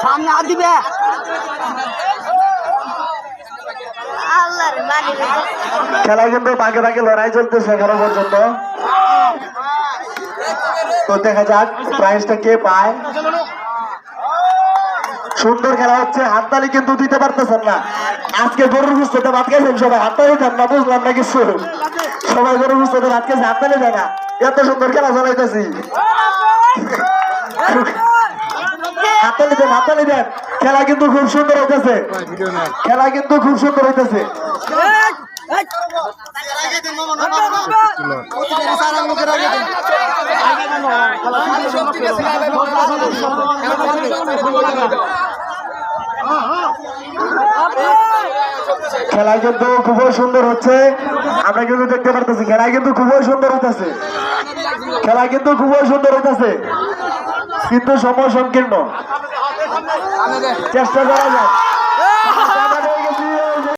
সামনে হাত দিবে। খেলা কিন্তু বাঁকে বাঁকে লড়াই চলতেছে এখনো পর্যন্ত। তো দেখা যাক প্রাইজটা কে পায়। সুন্দর খেলা হচ্ছে, হাততালি কিন্তু দিতে পারতেছেন না। আজকে গরুর গুস্ততে ভাত খাইছেন সবাই, হাততালি দেন না, বুঝলাম না কিছু। সবাই গরুর গুস্ততে ভাত খাইছে, হাততালি দেয় না। এত সুন্দর খেলা চালাইতেছি, হাততালি দেন, হাততালি দেন। খেলা কিন্তু খুব সুন্দর হইতেছে, খেলা কিন্তু খুব সুন্দর হইতেছে। খেলা কিন্তু খুবই সুন্দর হচ্ছে, আমরা কিন্তু দেখতে পারতেছি। খেলা কিন্তু খুবই সুন্দর হইতেছে, খেলা কিন্তু খুবই সুন্দর হইতেছে, কিন্তু সময় সংকীর্ণ। চেষ্টা করা যায়।